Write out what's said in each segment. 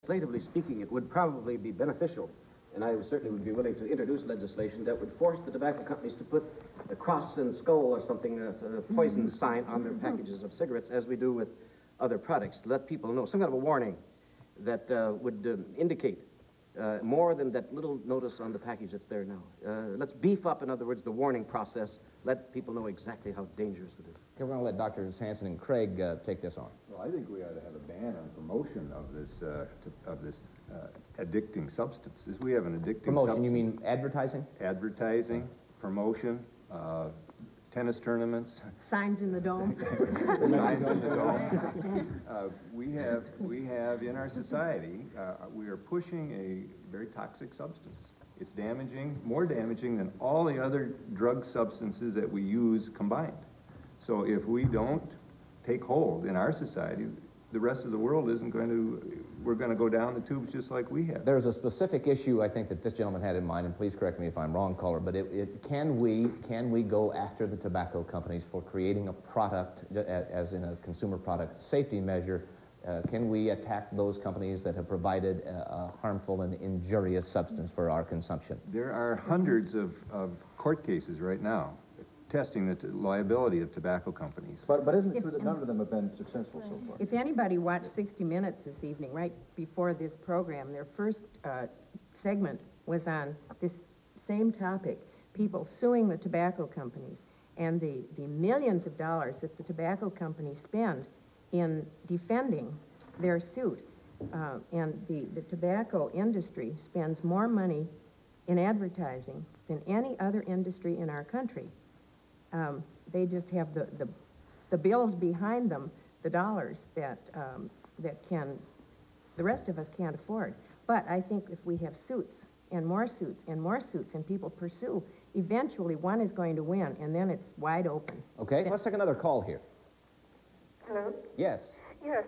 Legislatively speaking, it would probably be beneficial, and I certainly would be willing to introduce legislation that would force the tobacco companies to put a cross and skull or something, a poison sign on their packages of cigarettes, as we do with other products. Let people know, some kind of a warning that would indicate more than that little notice on the package that's there now. Let's beef up, in other words, the warning process. Let people know exactly how dangerous it is. Okay, we're going to let Drs. Hansen and Craig take this on. Well, I think we ought to have a ban on promotion of this addicting substances. We have an addicting promotion, you mean advertising? Advertising, promotion, tennis tournaments. Signs in the dome. Signs in the dome. We have in our society, we are pushing a very toxic substance. It's damaging, more damaging than all the other drug substances that we use combined. So if we don't take hold in our society, the rest of the world isn't going to, we're going to go down the tubes just like we have. There's a specific issue I think that this gentleman had in mind, and please correct me if I'm wrong, caller, but can we go after the tobacco companies for creating a product, as in a consumer product safety measure? Can we attack those companies that have provided a harmful and injurious substance for our consumption? There are hundreds of court cases right now testing the liability of tobacco companies. But isn't it true that none of them have been successful so far? If anybody watched 60 Minutes this evening, right before this program, their first segment was on this same topic, people suing the tobacco companies, and the millions of dollars that the tobacco companies spend in defending their suit. And the tobacco industry spends more money in advertising than any other industry in our country. They just have the bills behind them, the dollars that the rest of us can't afford. But I think if we have suits and more suits and more suits and people pursue, eventually one is going to win, and then it's wide open. Okay, let's take another call here. Hello? Yes. Yes.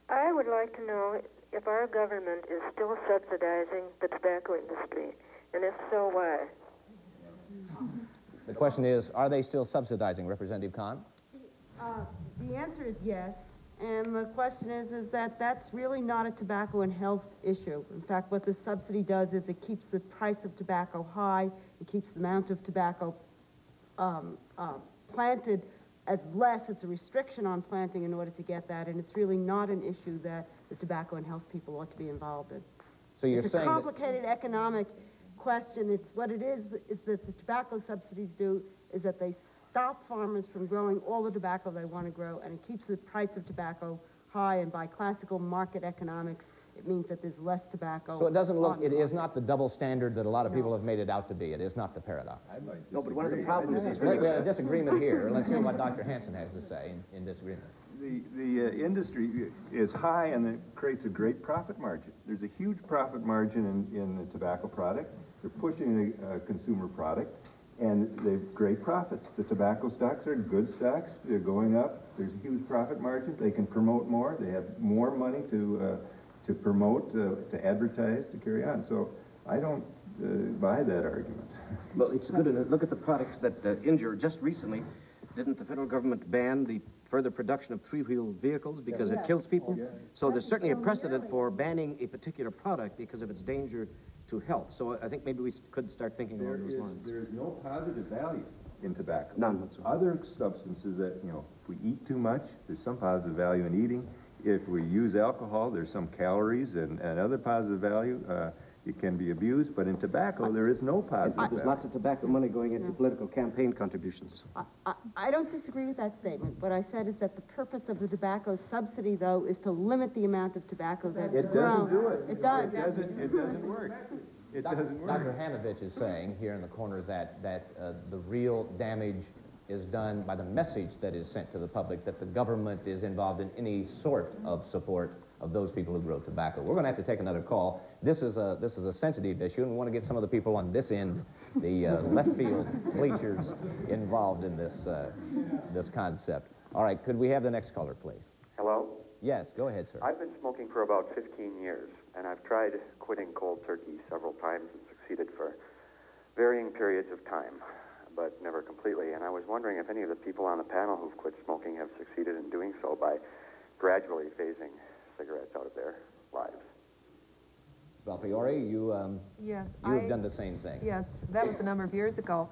I would like to know if our government is still subsidizing the tobacco industry, and if so, why? The question is, are they still subsidizing, Representative Kahn? The answer is yes, and the question is that that's really not a tobacco and health issue. In fact, what the subsidy does is it keeps the price of tobacco high, it keeps the amount of tobacco planted as less. It's a restriction on planting in order to get that, and it's really not an issue that the tobacco and health people ought to be involved in. So you're saying it's a complicated economic question. It's what it is that the tobacco subsidies do is that they stop farmers from growing all the tobacco they want to grow, and it keeps the price of tobacco high, and by classical market economics, it means that there's less tobacco. So it doesn't look, it is not the double standard that a lot of people have made it out to be. It is not the paradox. No, but one of the problems is... We have a disagreement here. Let's hear what Dr. Hansen has to say in disagreement. The industry is high, and it creates a great profit margin. There's a huge profit margin in the tobacco product. They're pushing a consumer product, and they've great profits. The tobacco stocks are good stocks. They're going up. There's a huge profit margin. They can promote more. They have more money to promote, to advertise, to carry on. So I don't buy that argument. Well, it's good to look at the products that injure. Just recently, didn't the federal government ban the further production of three-wheeled vehicles because it kills people? So there's certainly a precedent for banning a particular product because of its danger to health. So I think maybe we could start thinking along those lines. There is no positive value in tobacco. None whatsoever. Other substances that, you know, if we eat too much, there's some positive value in eating. If we use alcohol, there's some calories and other positive value. It can be abused, but in tobacco, there is no positive value. There's lots of tobacco money going into political campaign contributions. I don't disagree with that statement. What I said is that the purpose of the tobacco subsidy, though, is to limit the amount of tobacco that's grown. It doesn't do it. It does. It doesn't work. It doesn't work. Dr. Hanovich is saying here in the corner that the real damage is done by the message that is sent to the public, that the government is involved in any sort of support of those people who grow tobacco. We're going to have to take another call. This is a sensitive issue, and we want to get some of the people on this end, the left field bleachers, involved in this this concept. All right, could we have the next caller, please? Hello? Yes, go ahead, sir. I've been smoking for about 15 years, and I've tried quitting cold turkey several times and succeeded for varying periods of time, but never completely. And I was wondering if any of the people on the panel who've quit smoking have succeeded in doing so by gradually phasing cigarettes out of their lives. Belfiore, Yes, you have done the same thing. Yes, that was a number of years ago.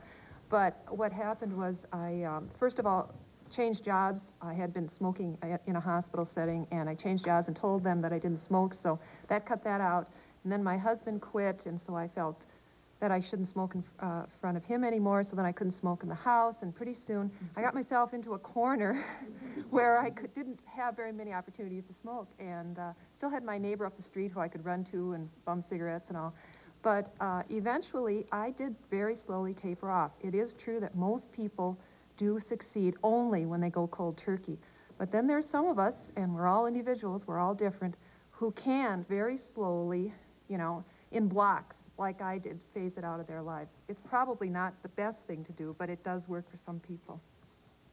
But what happened was I, first of all, changed jobs. I had been smoking in a hospital setting, and I changed jobs and told them that I didn't smoke, so that cut that out. And then my husband quit, and so I felt that I shouldn't smoke in front of him anymore, so then I couldn't smoke in the house, and pretty soon I got myself into a corner where I didn't have very many opportunities to smoke, and still had my neighbor up the street who I could run to and bum cigarettes and all. But eventually, I did very slowly taper off. It is true that most people do succeed only when they go cold turkey. But then there's some of us, and we're all individuals, we're all different, who can very slowly, you know, in blocks, like I did, phase it out of their lives. It's probably not the best thing to do, but it does work for some people.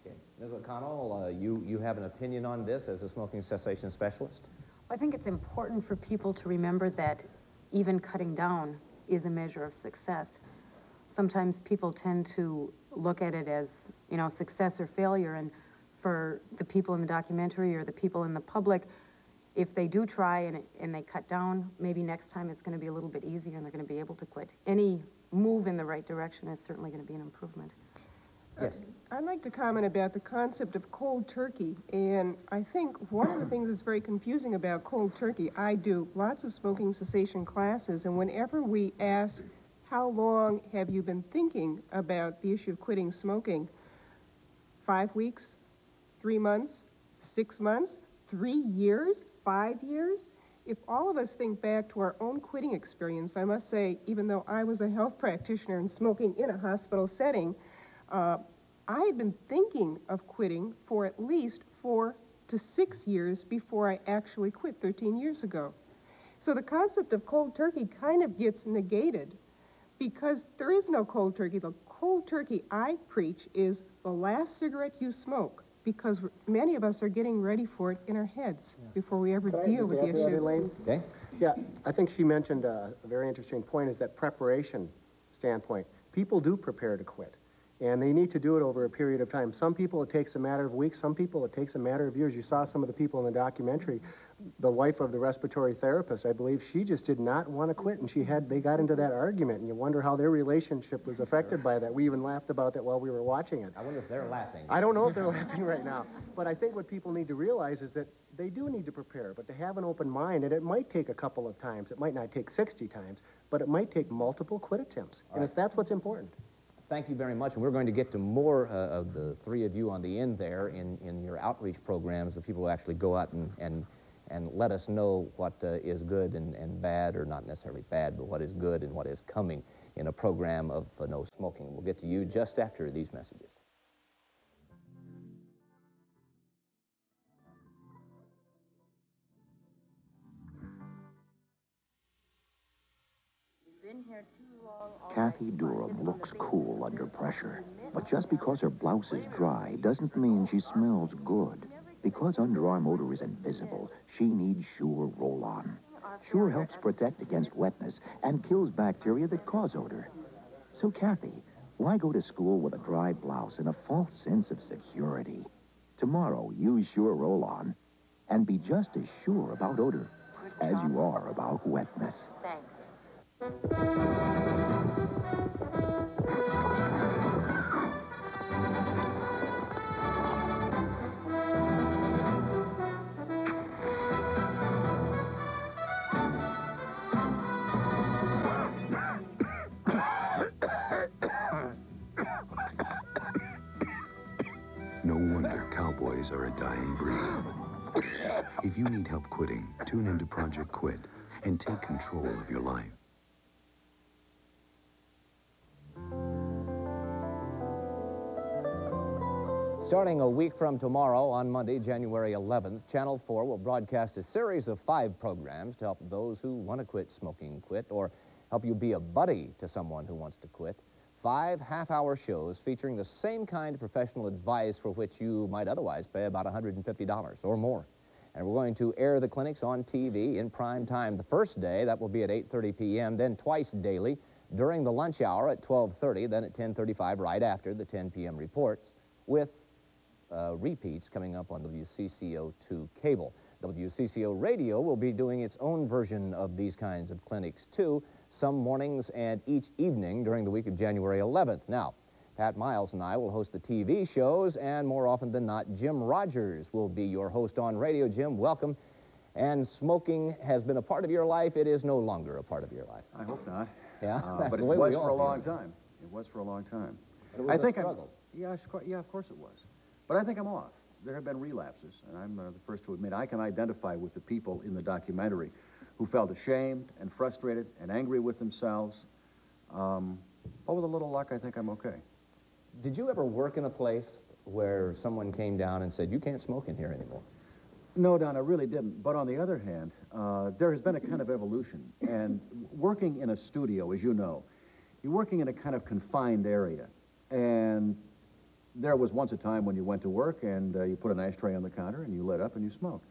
Okay. Ms. O'Connell, you have an opinion on this as a smoking cessation specialist? I think it's important for people to remember that even cutting down is a measure of success. Sometimes people tend to look at it as, you know, success or failure, and for the people in the documentary or the people in the public, if they do try and they cut down, maybe next time it's going to be a little bit easier and they're going to be able to quit. Any move in the right direction is certainly going to be an improvement. Yes. I'd like to comment about the concept of cold turkey, and I think one of the things that's very confusing about cold turkey, I do lots of smoking cessation classes, and whenever we ask how long have you been thinking about the issue of quitting smoking, 5 weeks, 3 months, 6 months, 3 years, 5 years? If all of us think back to our own quitting experience, I must say, even though I was a health practitioner and smoking in a hospital setting, I had been thinking of quitting for at least 4 to 6 years before I actually quit 13 years ago. So the concept of cold turkey kind of gets negated because there is no cold turkey. The cold turkey I preach is the last cigarette you smoke, because many of us are getting ready for it in our heads before we ever deal with the issue. Okay. Yeah, I think she mentioned a very interesting point, is that preparation standpoint. People do prepare to quit, and they need to do it over a period of time. Some people it takes a matter of weeks, some people it takes a matter of years. You saw some of the people in the documentary. The wife of the respiratory therapist, I believe, she just did not want to quit, and they got into that argument, and you wonder how their relationship was affected by that. We even laughed about that while we were watching it. I wonder if they're laughing. I don't know if they're laughing right now, but I think what people need to realize is that they do need to prepare, but to have an open mind, and it might take a couple of times. It might not take 60 times, but it might take multiple quit attempts, and that's what's important. Thank you very much, and we're going to get to more of the three of you on the end there in your outreach programs, the people who actually go out and let us know what is good and bad, or not necessarily bad, but what is good and what is coming in a program of no smoking. We'll get to you just after these messages. Kathy Durham looks cool under pressure, but just because her blouse is dry doesn't mean she smells good. Because underarm odor is invisible, she needs Sure Roll-On. Sure helps protect against wetness and kills bacteria that cause odor. So Kathy, why go to school with a dry blouse and a false sense of security? Tomorrow, use Sure Roll-On and be just as sure about odor as you are about wetness. Thanks. No wonder cowboys are a dying breed. If you need help quitting, tune into Project Quit and take control of your life. Starting a week from tomorrow, on Monday, January 11th, Channel 4 will broadcast a series of 5 programs to help those who want to quit smoking quit, or help you be a buddy to someone who wants to quit. 5 half-hour shows featuring the same kind of professional advice for which you might otherwise pay about $150 or more. And we're going to air the clinics on TV in prime time the first day. That will be at 8:30 p.m., then twice daily during the lunch hour at 12:30, then at 10:35 right after the 10 p.m. reports, with repeats coming up on WCCO-2 cable. WCCO Radio will be doing its own version of these kinds of clinics, too, some mornings and each evening during the week of January 11th. Now, Pat Miles and I will host the TV shows, and more often than not, Jim Rogers will be your host on radio. Jim, welcome. And smoking has been a part of your life. It is no longer a part of your life. I hope not. Yeah, but it was for a long time. It was for a long time. But it was a struggle. Yeah, of course it was. But I think I'm off. There have been relapses, and I'm the first to admit I can identify with the people in the documentary who felt ashamed and frustrated and angry with themselves. But with a little luck, I think I'm okay. Did you ever work in a place where someone came down and said, you can't smoke in here anymore? No, Don, I really didn't. But on the other hand, there has been a kind of evolution. And working in a studio, as you know, you're working in a kind of confined area. And there was once a time when you went to work and you put an ashtray on the counter and you lit up and you smoked.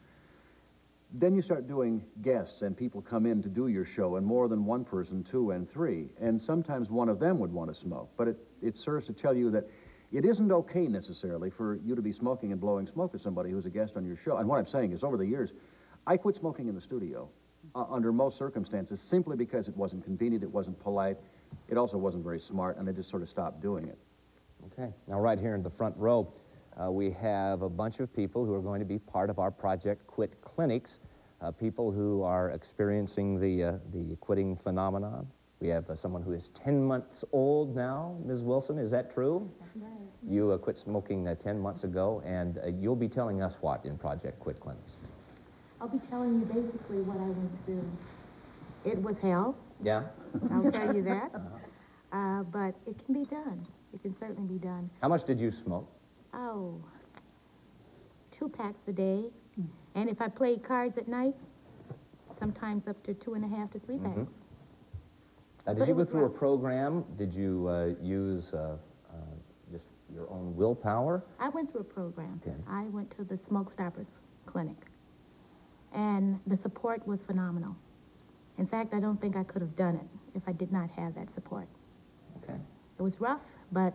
Then you start doing guests and people come in to do your show, and more than one person, 2 and 3. And sometimes one of them would want to smoke. But it serves to tell you that it isn't okay necessarily for you to be smoking and blowing smoke at somebody who's a guest on your show. And what I'm saying is, over the years, I quit smoking in the studio under most circumstances simply because it wasn't convenient, it wasn't polite, it also wasn't very smart, and I just sort of stopped doing it. Okay. Now, right here in the front row, we have a bunch of people who are going to be part of our Project Quit clinics, people who are experiencing the quitting phenomenon. We have someone who is 10 months old now. Ms. Wilson, is that true? That's right. You quit smoking 10 months ago, and you'll be telling us what in Project Quit clinics? I'll be telling you basically what I went through. It was hell. Yeah? I'll tell you that. But it can be done. It can certainly be done. How much did you smoke? Oh, 2 packs a day. And if I played cards at night, sometimes up to 2.5 to 3 packs. Did you go through a program? Did you use just your own willpower? I went through a program. Okay. I went to the Smoke Stoppers Clinic. And the support was phenomenal. In fact, I don't think I could have done it if I did not have that support. Okay. It was rough, but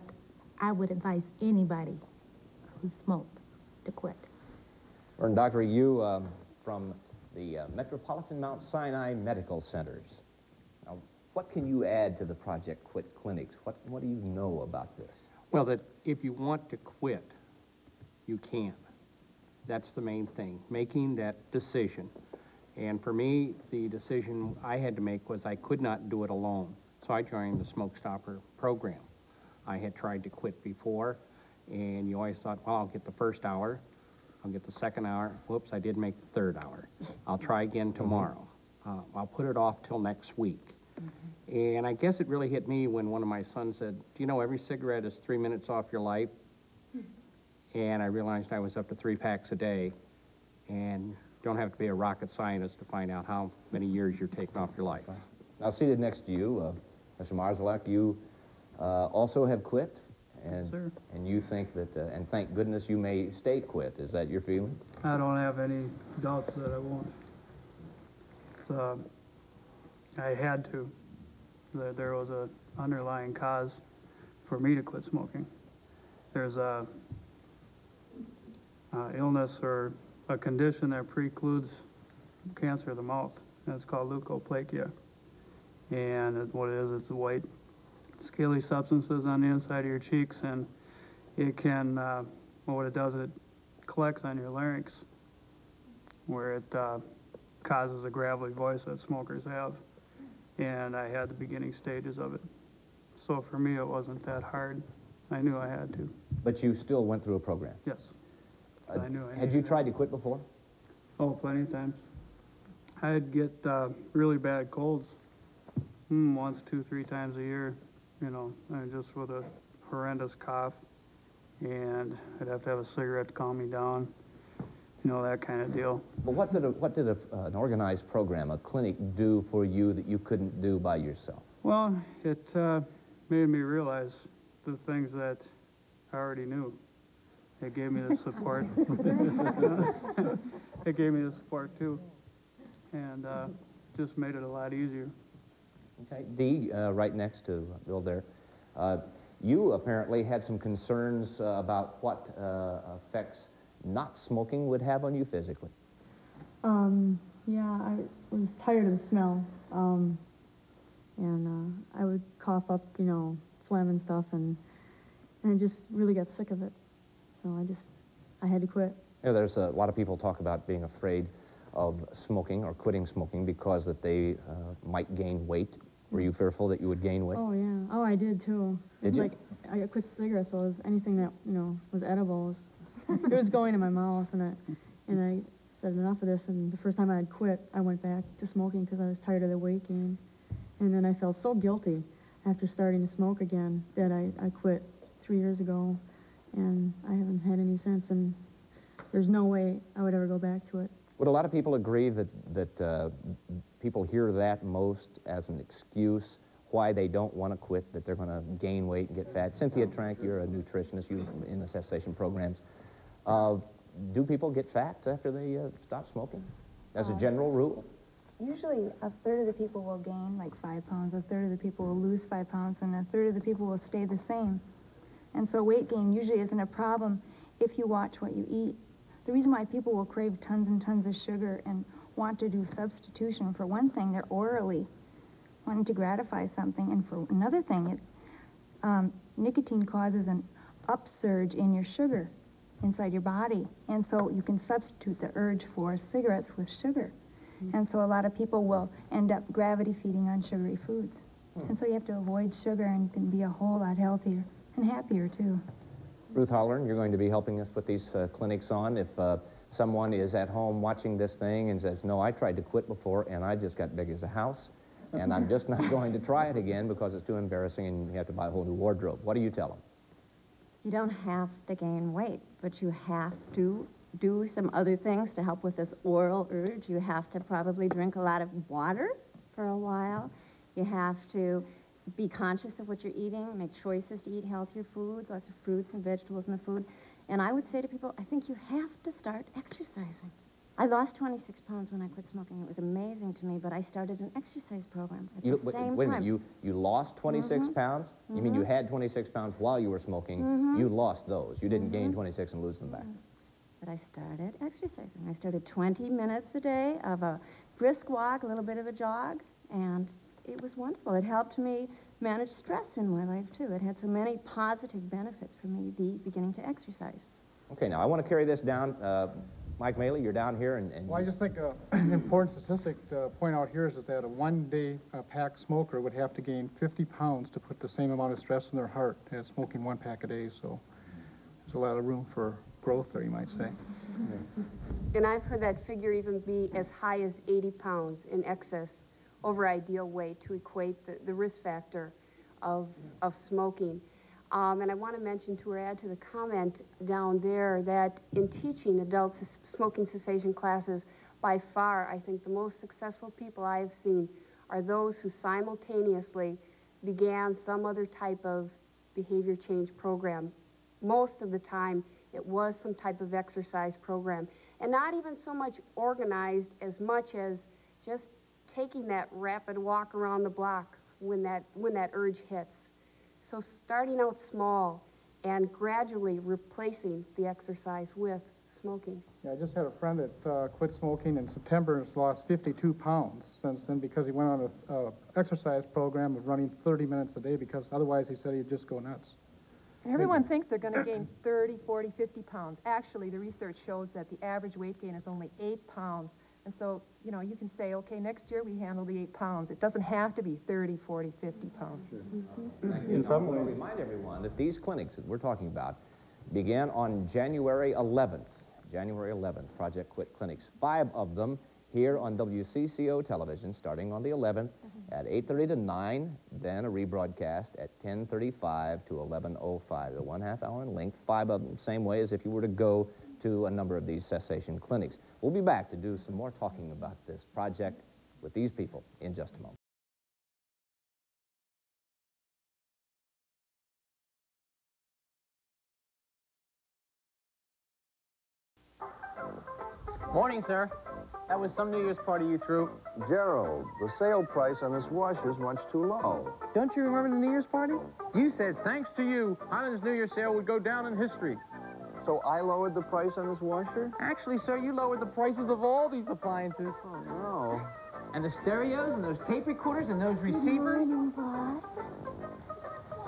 I would advise anybody who smokes to quit. And Doctor, you from the Metropolitan Mount Sinai Medical Centers. Now, what can you add to the Project Quit clinics? What do you know about this? Well, that if you want to quit, you can. That's the main thing, making that decision. And for me, the decision I had to make was I could not do it alone. So I joined the Smoke Stopper program. I had tried to quit before, and you always thought, well, I'll get the first hour, I'll get the second hour. Whoops, I did make the 3rd hour. I'll try again tomorrow. I'll put it off till next week. And I guess it really hit me when one of my sons said, do you know every cigarette is 3 minutes off your life? And I realized I was up to 3 packs a day, and you don't have to be a rocket scientist to find out how many years you're taking off your life. Now, seated next to you, Mr. Marszalek, you also have quit, and, Sir. And you think that, and thank goodness you may stay quit. Is that your feeling? I don't have any doubts that I won't. I had to. There was an underlying cause for me to quit smoking. There's a illness or a condition that precludes cancer of the mouth, and it's called leukoplakia. And what it is, it's white, scaly substances on the inside of your cheeks, and it can, what it does, it collects on your larynx, where it causes a gravelly voice that smokers have. And I had the beginning stages of it. So for me, it wasn't that hard. I knew I had to. But you still went through a program? Yes. I knew I Had you tried to quit before? Oh, plenty of times. I'd get really bad colds once, 2, 3 times a year, you know, and just with a horrendous cough, and I'd have to have a cigarette to calm me down, you know, that kind of deal. But what did an organized program, a clinic, do for you that you couldn't do by yourself? Well, it made me realize the things that I already knew. It gave me the support. It gave me the support, too, and just made it a lot easier. Okay, Dee, right next to Bill there, you apparently had some concerns about what effects not smoking would have on you physically. Yeah, I was tired of the smell, and I would cough up, you know, phlegm and stuff, and I just really got sick of it. So I had to quit. Yeah, there's a lot of people talk about being afraid of smoking or quitting smoking because that they might gain weight. Were you fearful that you would gain weight? Oh, yeah. Oh, I did, too. Did you? Like, I quit cigarettes, so it was anything that, you know, was edible. It was going in my mouth, and I said enough of this, and the first time I had quit, I went back to smoking because I was tired of the weight gain. And then I felt so guilty after starting to smoke again that I quit 3 years ago, and I haven't had any since, and there's no way I would ever go back to it. Would a lot of people agree that people hear that most as an excuse why they don't want to quit, that they're going to gain weight and get fat? Cynthia Trank, you're a nutritionist, you're in the cessation programs. Do people get fat after they stop smoking, as a general rule? Usually a third of the people will gain like 5 pounds, a third of the people will lose 5 pounds, and a third of the people will stay the same. And so weight gain usually isn't a problem if you watch what you eat. The reason why people will crave tons and tons of sugar and want to do substitution, for one thing, they're orally wanting to gratify something, and for another thing, nicotine causes an upsurge in your sugar inside your body, and so you can substitute the urge for cigarettes with sugar. And so a lot of people will end up gravity feeding on sugary foods. And so you have to avoid sugar, and you can be a whole lot healthier and happier too. Ruth Holleran, you're going to be helping us put these clinics on. If someone is at home watching this thing and says, no, I tried to quit before and I just got big as a house, and I'm just not going to try it again because it's too embarrassing and you have to buy a whole new wardrobe, what do you tell them? You don't have to gain weight, but you have to do some other things to help with this oral urge. You have to probably drink a lot of water for a while. You have to be conscious of what you're eating, make choices to eat healthier foods, lots of fruits and vegetables in the food. And I would say to people, I think you have to start exercising. I lost 26 pounds when I quit smoking. It was amazing to me, but I started an exercise program at the same time. Wait a minute, you lost 26 pounds? You mean you had 26 pounds while you were smoking? You lost those. You didn't gain 26 and lose them back. But I started exercising. I started 20 minutes a day of a brisk walk, a little bit of a jog, and it was wonderful. It helped me manage stress in my life, too. It had so many positive benefits for me, beginning to exercise. Okay, now I want to carry this down. Mike Maley, you're down here, and Well, I just think an important statistic to point out here is that a one-day pack smoker would have to gain 50 pounds to put the same amount of stress in their heart as smoking 1 pack a day, so there's a lot of room for growth there, you might say. And I've heard that figure even be as high as 80 pounds in excess over ideal weight to equate the risk factor of smoking. And I want to mention, to add to the comment down there, that in teaching adult smoking cessation classes, by far, I think the most successful people I have seen are those who simultaneously began some other type of behavior change program. Most of the time, it was some type of exercise program, and not even so much organized as much as just taking that rapid walk around the block when that urge hits. So starting out small and gradually replacing the exercise with smoking. Yeah, I just had a friend that quit smoking in September and has lost 52 pounds since then because he went on an exercise program of running 30 minutes a day, because otherwise he said he'd just go nuts. And everyone thinks they're going to gain 30, 40, 50 pounds. Actually, the research shows that the average weight gain is only 8 pounds. And so, you know, you can say, okay, next year we handle the 8 pounds. It doesn't have to be 30, 40, 50 pounds. In some ways, I want to remind everyone that these clinics that we're talking about began on January 11th. January 11th, Project Quit clinics. 5 of them here on WCCO television, starting on the 11th at 8:30 to 9, then a rebroadcast at 10:35 to 11:05. The 1/2 hour in length, 5 of them, same way as if you were to go to a number of these cessation clinics. We'll be back to do some more talking about this project with these people in just a moment. Morning, sir. That was some New Year's party you threw. Gerald, the sale price on this wash is much too low. Don't you remember the New Year's party? You said, thanks to you, Highland's New Year's sale would go down in history. So I lowered the price on this washer? Actually, sir, you lowered the prices of all these appliances. Oh, no. And the stereos and those tape recorders and those receivers.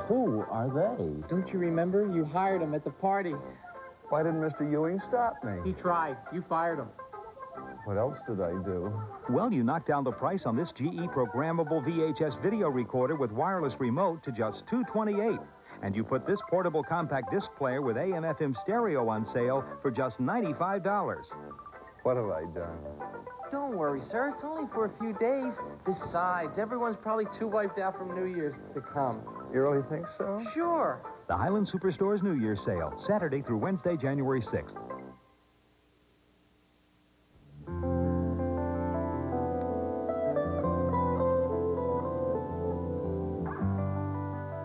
Who are they? Don't you remember? You hired them at the party. Why didn't Mr. Ewing stop me? He tried. You fired him. What else did I do? Well, you knocked down the price on this GE programmable VHS video recorder with wireless remote to just $228. And you put this portable compact disc player with AM/FM stereo on sale for just $95. What have I done? Don't worry, sir. It's only for a few days. Besides, everyone's probably too wiped out from New Year's to come. You really think so? Sure. The Highland Superstore's New Year's sale, Saturday through Wednesday, January 6th.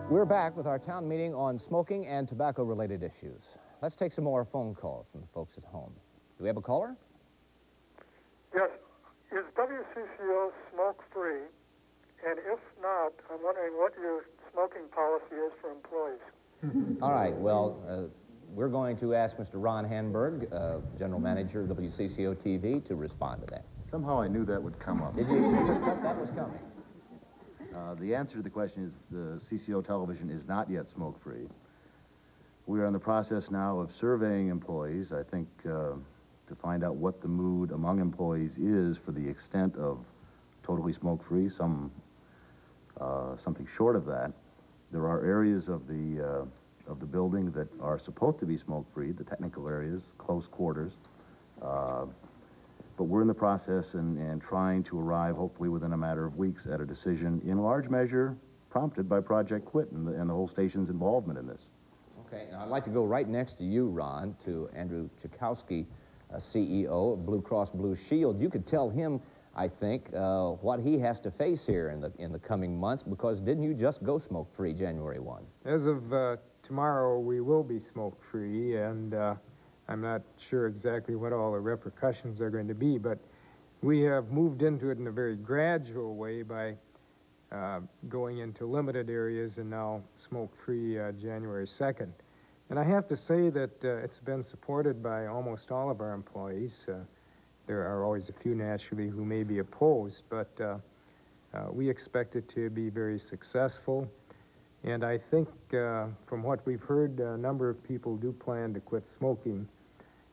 We're back with our town meeting on smoking and tobacco-related issues. Let's take some more phone calls from the folks at home. Do we have a caller? Yes. Is WCCO smoke-free? And if not, I'm wondering what your smoking policy is for employees. All right, well, we're going to ask Mr. Ron Hanberg, General Manager of WCCO-TV, to respond to that. Somehow I knew that would come up. Did you? You just thought that was coming. The answer to the question is the CCO television is not yet smoke-free. We are in the process now of surveying employees, I think, to find out what the mood among employees is for the extent of totally smoke-free, something short of that. There are areas of the building that are supposed to be smoke-free, the technical areas, close quarters. But we're in the process and trying to arrive, hopefully within a matter of weeks, at a decision in large measure prompted by Project Quit and the whole station's involvement in this. Okay, and I'd like to go right next to you, Ron, to Andrew Tchaikovsky, CEO of Blue Cross Blue Shield. You could tell him, I think, what he has to face here in the coming months, because didn't you just go smoke-free January 1? As of tomorrow, we will be smoke-free, and I'm not sure exactly what all the repercussions are going to be, but we have moved into it in a very gradual way by going into limited areas and now smoke-free January 2nd. And I have to say that it's been supported by almost all of our employees. There are always a few, naturally, who may be opposed, but we expect it to be very successful. And I think, from what we've heard, a number of people do plan to quit smoking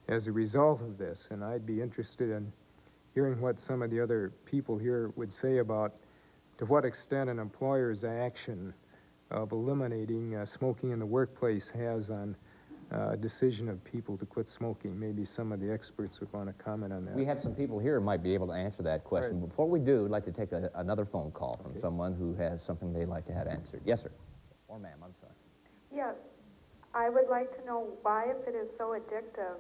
as a result of this. And I'd be interested in hearing what some of the other people here would say about to what extent an employer's action of eliminating smoking in the workplace has on a decision of people to quit smoking. Maybe some of the experts would want to comment on that. We have some people here who might be able to answer that question. Right. Before we do, I'd like to take another phone call from someone who has something they'd like to have answered. Yes, sir. Or ma'am, I'm sorry. Yes. I would like to know why, if it is so addictive,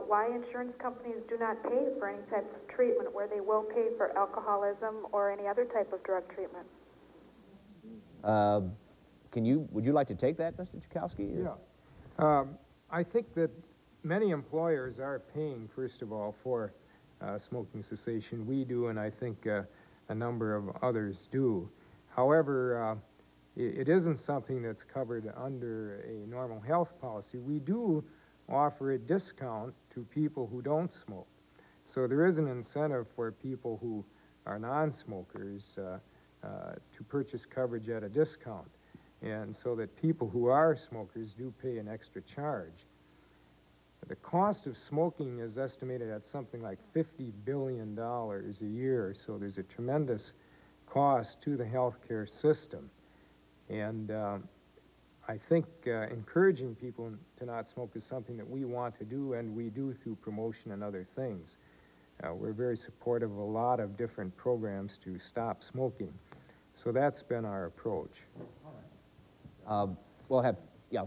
why insurance companies do not pay for any type of treatment where they will pay for alcoholism or any other type of drug treatment. Would you like to take that, Mr. Tchaikovsky? Yeah. I think that many employers are paying, first of all, for smoking cessation. We do, and I think a number of others do. However, it isn't something that's covered under a normal health policy. We do offer a discount to people who don't smoke. So there is an incentive for people who are non-smokers to purchase coverage at a discount. And so that people who are smokers do pay an extra charge. The cost of smoking is estimated at something like $50 billion a year, so there's a tremendous cost to the healthcare system. And I think encouraging people to not smoke is something that we want to do, and we do through promotion and other things. We're very supportive of a lot of different programs to stop smoking. So that's been our approach. We'll have,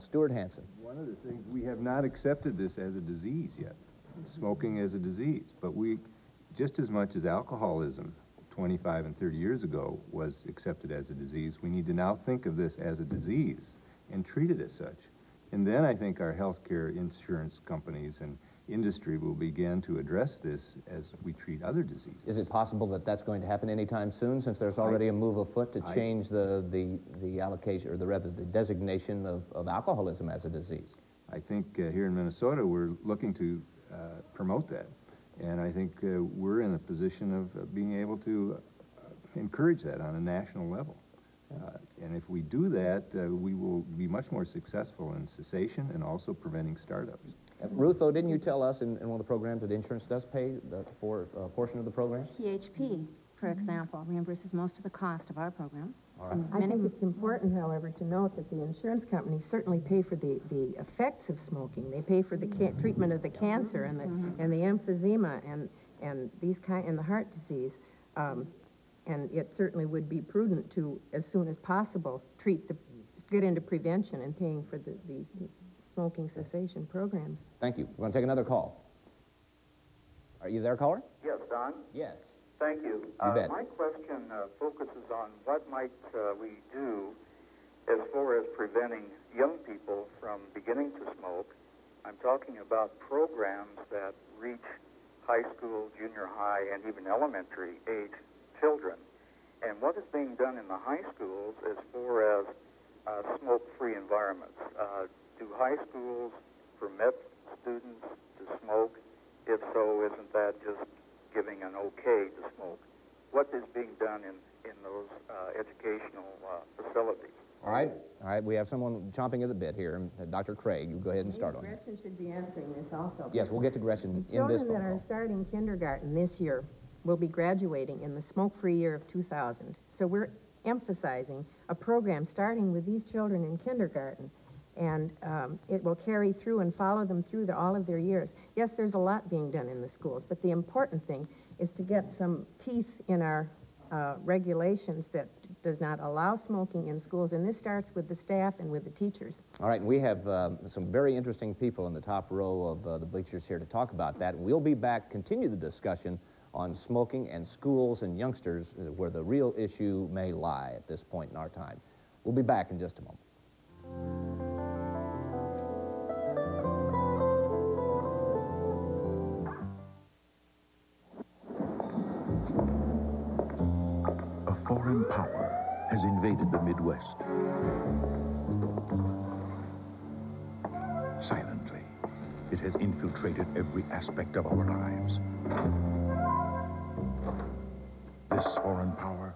Stuart Hansen. One of the things, we have not accepted this as a disease yet, smoking as a disease, but we, just as much as alcoholism 25 and 30 years ago was accepted as a disease, we need to now think of this as a disease and treat it as such. And then I think our healthcare insurance companies and industry will begin to address this as we treat other diseases. Is it possible that that's going to happen anytime soon, since there's already a move afoot to change the allocation, or rather the designation of alcoholism as a disease? I think here in Minnesota we're looking to promote that. And I think we're in a position of being able to encourage that on a national level. And if we do that, we will be much more successful in cessation and also preventing startups. Ruth, though, didn't you tell us in one of the programs that insurance does pay for a portion of the program? PHP, for example, reimburses most of the cost of our program. All right. I think it's important, however, to note that the insurance companies certainly pay for the effects of smoking. They pay for the treatment of the cancer and the emphysema and these and the heart disease. And it certainly would be prudent to, as soon as possible, get into prevention and paying for the smoking cessation programs. Thank you. We're going to take another call. Are you there, caller? Yes, Don? Yes. Thank you. You bet. My question focuses on what might we do as far as preventing young people from beginning to smoke. I'm talking about programs that reach high school, junior high, and even elementary age children. And what is being done in the high schools as far as smoke-free environments? Do high schools permit students to smoke? If so, isn't that just giving an okay to smoke? What is being done in those educational facilities? All right, we have someone chomping at the bit here. Dr. Craig, you go ahead and start on that. Gretchen should be answering this also. Yes, we'll get to Gretchen in this phone Children that are starting kindergarten this year will be graduating in the smoke-free year of 2000. So we're emphasizing a program starting with these children in kindergarten, and it will carry through and follow them through all of their years. Yes, there's a lot being done in the schools, but the important thing is to get some teeth in our regulations that does not allow smoking in schools, and this starts with the staff and with the teachers. All right, we have some very interesting people in the top row of the bleachers here to talk about that. We'll be back, continue the discussion on smoking and schools and youngsters, where the real issue may lie at this point in our time. We'll be back in just a moment. A foreign power has invaded the Midwest. Silently, it has infiltrated every aspect of our lives. This foreign power,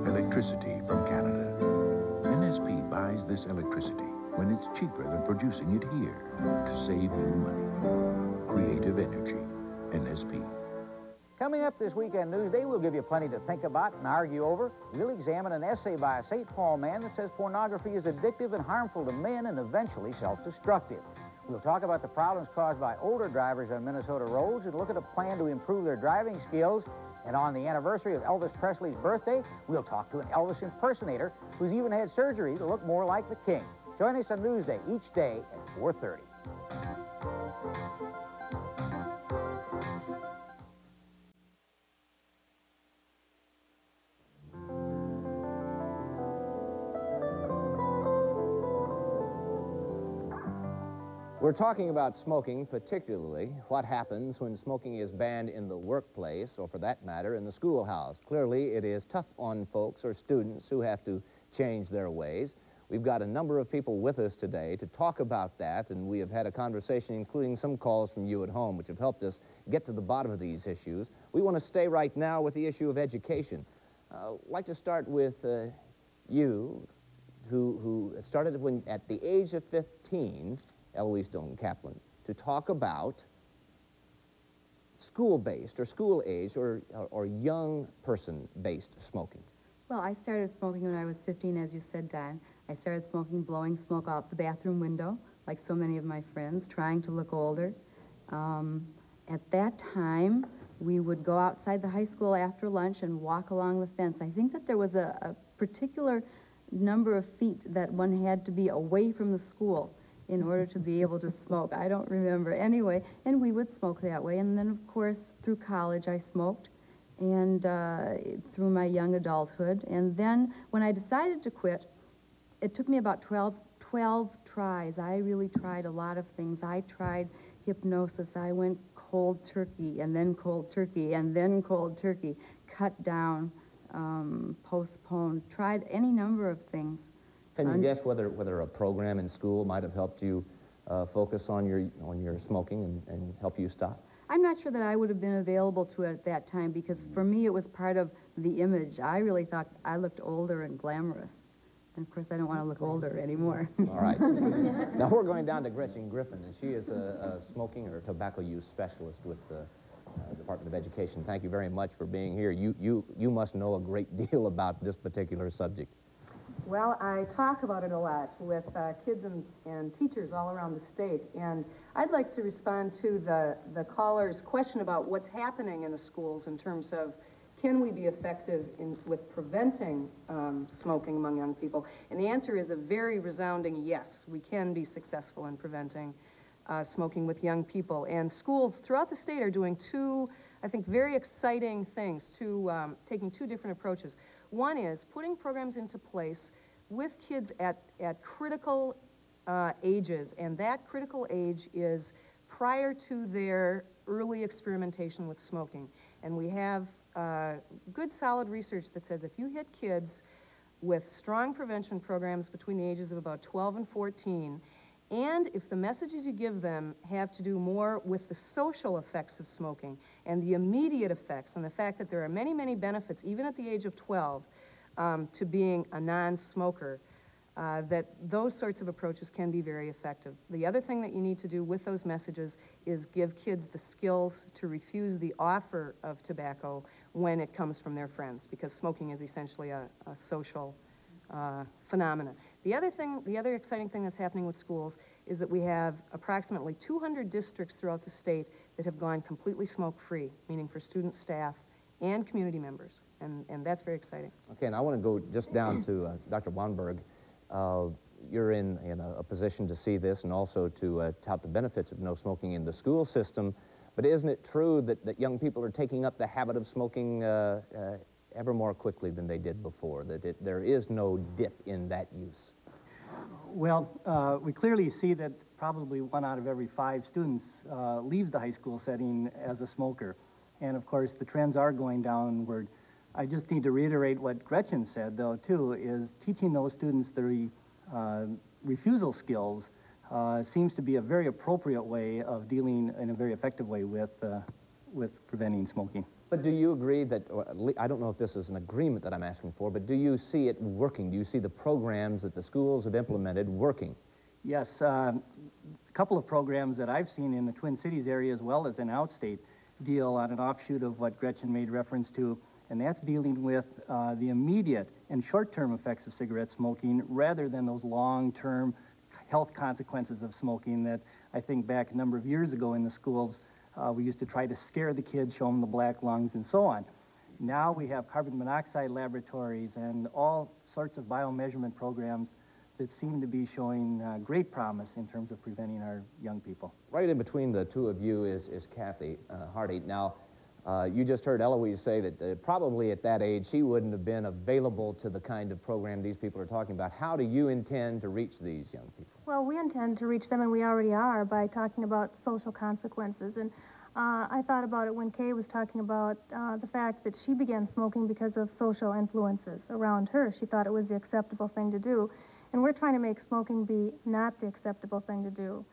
electricity from Canada. NSP buys this electricity when it's cheaper than producing it here to save you money. Creative energy, NSP. Coming up this Weekend Newsday, we'll give you plenty to think about and argue over. We'll examine an essay by a St. Paul man that says pornography is addictive and harmful to men and eventually self-destructive. We'll talk about the problems caused by older drivers on Minnesota roads and look at a plan to improve their driving skills. And on the anniversary of Elvis Presley's birthday, we'll talk to an Elvis impersonator who's even had surgery to look more like the king. Join us on Newsday each day at 4:30. We're talking about smoking, particularly what happens when smoking is banned in the workplace, or for that matter, in the schoolhouse. Clearly, it is tough on folks or students who have to change their ways. We've got a number of people with us today to talk about that, and we have had a conversation, including some calls from you at home, which have helped us get to the bottom of these issues. We want to stay right now with the issue of education. I'd like to start with you, who started when, at the age of 15, Eloise Stone Kaplan, to talk about school-based or school-age or young person-based smoking. Well, I started smoking when I was 15, as you said, Don. I started smoking, blowing smoke out the bathroom window, like so many of my friends, trying to look older. At that time, we would go outside the high school after lunch and walk along the fence. I think that there was a particular number of feet that one had to be away from the school in order to be able to smoke. I don't remember. Anyway, and we would smoke that way. And then, of course, through college, I smoked, and through my young adulthood. And then, when I decided to quit, it took me about 12 tries. I really tried a lot of things. I tried hypnosis. I went cold turkey, and then cold turkey, and then cold turkey, cut down, postponed, tried any number of things. Can you guess whether a program in school might have helped you focus on your smoking and help you stop? I'm not sure that I would have been available to it at that time, because for me it was part of the image. I really thought I looked older and glamorous. And of course I don't want to look older anymore. All right. Now we're going down to Gretchen Griffin, and she is a smoking or tobacco use specialist with the Department of Education. Thank you very much for being here. You must know a great deal about this particular subject. Well, I talk about it a lot with kids and teachers all around the state, and I'd like to respond to the caller's question about what's happening in the schools in terms of can we be effective with preventing smoking among young people? And the answer is a very resounding yes. We can be successful in preventing smoking with young people. And schools throughout the state are doing two, I think, very exciting things, taking two different approaches. One is putting programs into place with kids at critical ages, and that critical age is prior to their early experimentation with smoking. And we have good solid research that says if you hit kids with strong prevention programs between the ages of about 12 and 14, and if the messages you give them have to do more with the social effects of smoking and the immediate effects and the fact that there are many, many benefits, even at the age of 12, to being a non-smoker, that those sorts of approaches can be very effective. The other thing that you need to do with those messages is give kids the skills to refuse the offer of tobacco when it comes from their friends, because smoking is essentially a social phenomena. The other exciting thing that's happening with schools is that we have approximately 200 districts throughout the state that have gone completely smoke-free, meaning for students, staff, and community members, and that's very exciting. Okay, and I want to go just down to Dr. Weinberg. You're in a position to see this and also to tout the benefits of no smoking in the school system, but isn't it true that young people are taking up the habit of smoking ever more quickly than they did before, that there is no dip in that use? Well, we clearly see that probably 1 out of every 5 students leaves the high school setting as a smoker. And of course, the trends are going downward. I just need to reiterate what Gretchen said, though, too, is teaching those students the refusal skills seems to be a very appropriate way of dealing in a very effective way with preventing smoking. But do you agree that, or I don't know if this is an agreement that I'm asking for, but do you see it working? Do you see the programs that the schools have implemented working? Yes, a couple of programs that I've seen in the Twin Cities area as well as in outstate deal on an offshoot of what Gretchen made reference to, and that's dealing with the immediate and short-term effects of cigarette smoking rather than those long-term health consequences of smoking that I think back a number of years ago in the schools we used to try to scare the kids, show them the black lungs and so on. Now we have carbon monoxide laboratories and all sorts of biomeasurement programs that seem to be showing great promise in terms of preventing our young people. Right in between the two of you is Kathy Hardy. Now, you just heard Eloise say that probably at that age she wouldn't have been available to the kind of program these people are talking about. How do you intend to reach these young people? Well, we intend to reach them, and we already are, by talking about social consequences. And I thought about it when Kay was talking about the fact that she began smoking because of social influences around her. She thought it was the acceptable thing to do. And we're trying to make smoking be not the acceptable thing to do.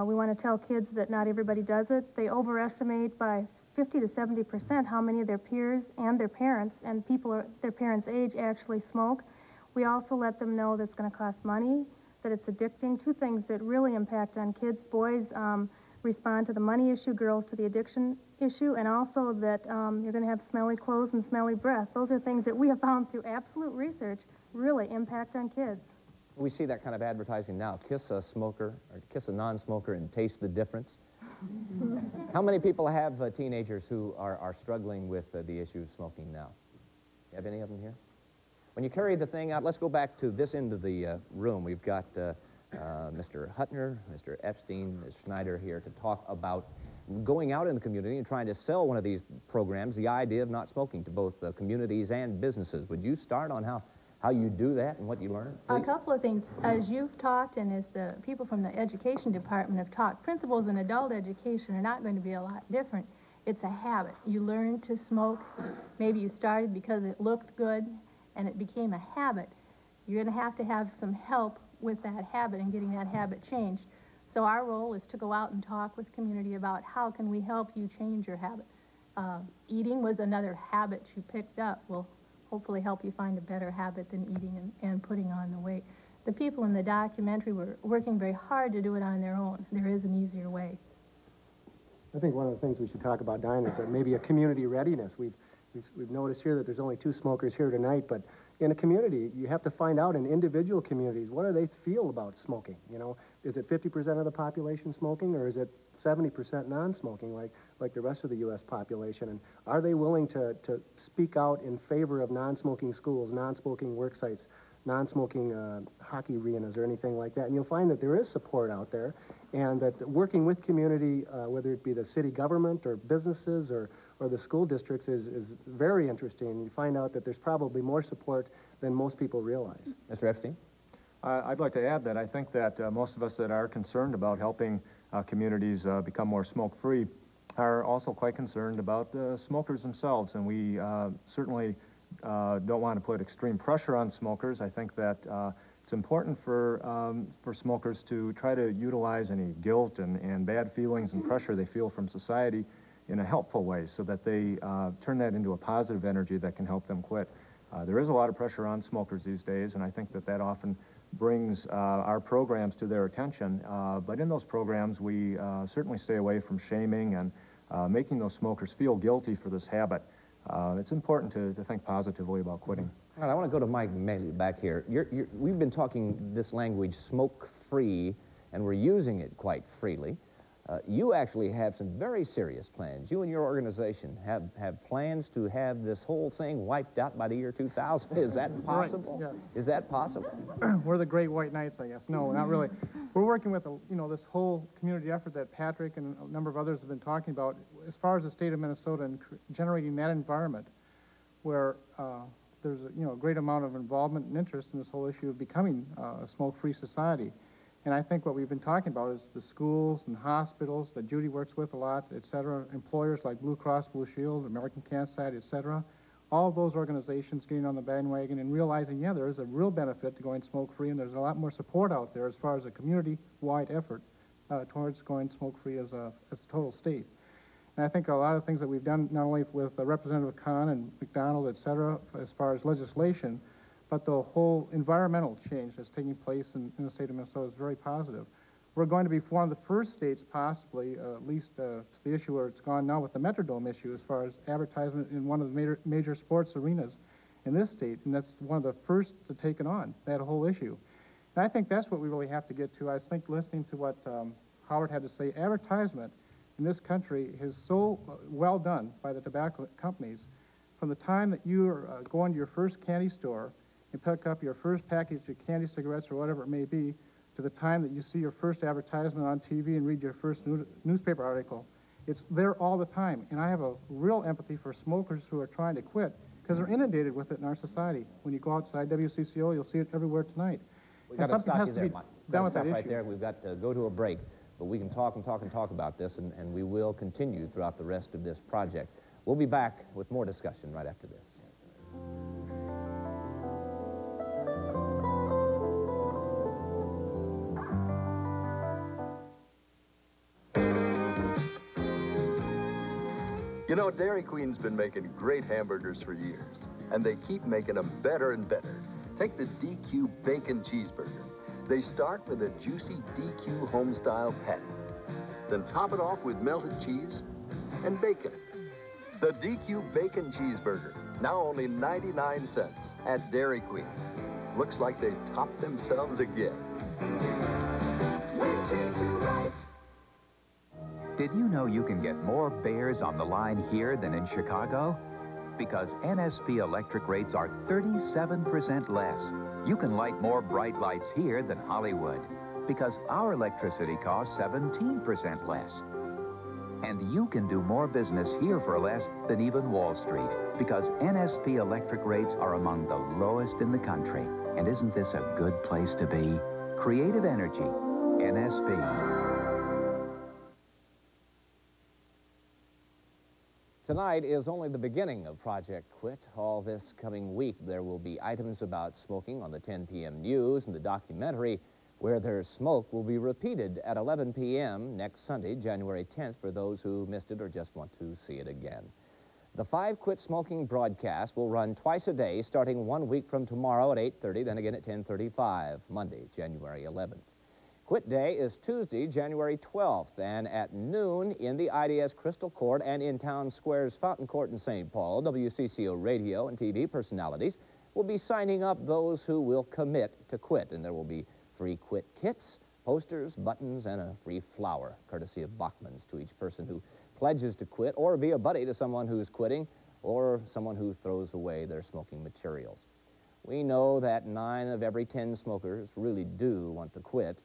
We want to tell kids that not everybody does it. They overestimate by 50 to 70% how many of their peers and their parents and people their parents' age actually smoke. We also let them know that it's going to cost money, that it's addicting. Two things that really impact on kids. Boys respond to the money issue, girls to the addiction issue, and also that you're going to have smelly clothes and smelly breath. Those are things that we have found through absolute research really impact on kids. We see that kind of advertising now. Kiss a smoker or kiss a non-smoker and taste the difference. How many people have teenagers who are struggling with the issue of smoking now? You have any of them here? When you carry the thing out, let's go back to this end of the room. We've got Mr. Huttner, Mr. Epstein, Ms. Schneider here to talk about going out in the community and trying to sell one of these programs, the idea of not smoking, to both communities and businesses. Would you start on how you do that and what you learn? A couple of things. As you've talked and as the people from the education department have talked, principles in adult education are not going to be a lot different. It's a habit. You learn to smoke. Maybe you started because it looked good and it became a habit. You're going to have some help with that habit and getting that habit changed. So our role is to go out and talk with community about how can we help you change your habit. Eating was another habit you picked up. We'll hopefully help you find a better habit than eating and putting on the weight. The people in the documentary were working very hard to do it on their own. There is an easier way. I think one of the things we should talk about, Diane, is maybe a community readiness. We've noticed here that there's only 2 smokers here tonight, but in a community, you have to find out in individual communities, what do they feel about smoking? You know, is it 50% of the population smoking, or is it 70% non-smoking like the rest of the U.S. population? And are they willing to speak out in favor of non-smoking schools, non-smoking work sites, non-smoking hockey arenas or anything like that? And you'll find that there is support out there, and that working with community, whether it be the city government or businesses or the school districts, is very interesting. You find out that there's probably more support than most people realize. Mr. Epstein? I'd like to add that I think that most of us that are concerned about helping communities become more smoke-free are also quite concerned about the smokers themselves, and we certainly don't want to put extreme pressure on smokers. I think that it's important for smokers to try to utilize any guilt and bad feelings and pressure they feel from society in a helpful way, so that they turn that into a positive energy that can help them quit. There is a lot of pressure on smokers these days, and I think that often brings our programs to their attention. But in those programs, we certainly stay away from shaming and making those smokers feel guilty for this habit. It's important to think positively about quitting. All right, I want to go to Mike Maley back here. We've been talking this language, smoke-free, and we're using it quite freely. You actually have some very serious plans. You and your organization have plans to have this whole thing wiped out by the year 2000. Is that possible? Right, yeah. Is that possible? We're the Great White Knights, I guess. No, not really. We're working with, this whole community effort that Patrick and a number of others have been talking about as far as the state of Minnesota and generating that environment where there's a great amount of involvement and interest in this whole issue of becoming a smoke-free society. And I think what we've been talking about is the schools and hospitals that Judy works with a lot, et cetera, employers like Blue Cross Blue Shield, American Cancer Society, et cetera, all of those organizations getting on the bandwagon and realizing, yeah, there is a real benefit to going smoke-free, and there's a lot more support out there as far as a community-wide effort towards going smoke-free as a total state. And I think a lot of things that we've done, not only with Representative Kahn and McDonald, et cetera, as far as legislation, but the whole environmental change that's taking place in the state of Minnesota is very positive. We're going to be one of the first states, possibly, at least to the issue where it's gone now with the Metrodome issue, as far as advertisement in one of the major sports arenas in this state, and that's one of the first to take it on, that whole issue. And I think that's what we really have to get to. I think listening to what Howard had to say, advertisement in this country is so well done by the tobacco companies. From the time that you're going to your first candy store and pick up your first package of candy cigarettes or whatever it may be, to the time that you see your first advertisement on TV and read your first newspaper article. It's there all the time. And I have a real empathy for smokers who are trying to quit because they're inundated with it in our society. When you go outside WCCO, you'll see it everywhere tonight. We've got to stop you there, Mike. We've got to stop right there. We've got to go to a break. But we can talk and talk and talk about this, and we will continue throughout the rest of this project. We'll be back with more discussion right after this. You know, Dairy Queen's been making great hamburgers for years, and they keep making them better and better. Take the DQ Bacon Cheeseburger. They start with a juicy DQ home-style patty, then top it off with melted cheese and bacon. The DQ Bacon Cheeseburger, now only 99 cents at Dairy Queen. Looks like they've topped themselves again. We treat you right. Did you know you can get more Bears on the line here than in Chicago? Because NSP electric rates are 37% less. You can light more bright lights here than Hollywood. Because our electricity costs 17% less. And you can do more business here for less than even Wall Street. Because NSP electric rates are among the lowest in the country. And isn't this a good place to be? Creative energy, NSP. Tonight is only the beginning of Project Quit. All this coming week, there will be items about smoking on the 10 p.m. news and the documentary Where There's Smoke will be repeated at 11 p.m. next Sunday, January 10th, for those who missed it or just want to see it again. The 5 Quit Smoking broadcast will run twice a day, starting 1 week from tomorrow at 8:30, then again at 10:35, Monday, January 11th. Quit Day is Tuesday, January 12th, and at noon in the IDS Crystal Court and in Town Square's Fountain Court in St. Paul, WCCO radio and TV personalities will be signing up those who will commit to quit, and there will be free quit kits, posters, buttons, and a free flower, courtesy of Bachman's, to each person who pledges to quit or be a buddy to someone who's quitting or someone who throws away their smoking materials. We know that 9 of every 10 smokers really do want to quit.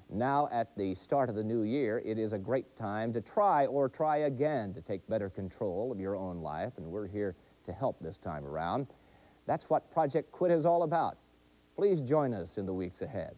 Now, at the start of the new year, it is a great time to try or try again to take better control of your own life, and we're here to help this time around. That's what Project Quit is all about. Please join us in the weeks ahead.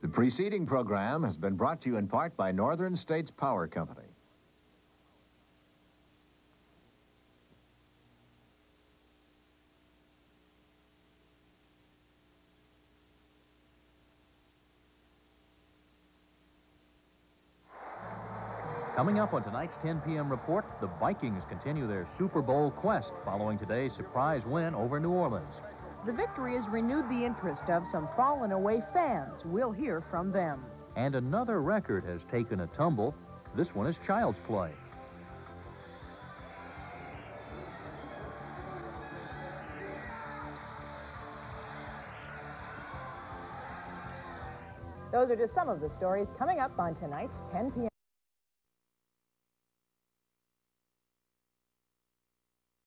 The preceding program has been brought to you in part by Northern States Power Company. Coming up on tonight's 10 p.m. report, the Vikings continue their Super Bowl quest following today's surprise win over New Orleans. The victory has renewed the interest of some fallen away fans. We'll hear from them. And another record has taken a tumble. This one is Child's Play. Those are just some of the stories coming up on tonight's 10 p.m.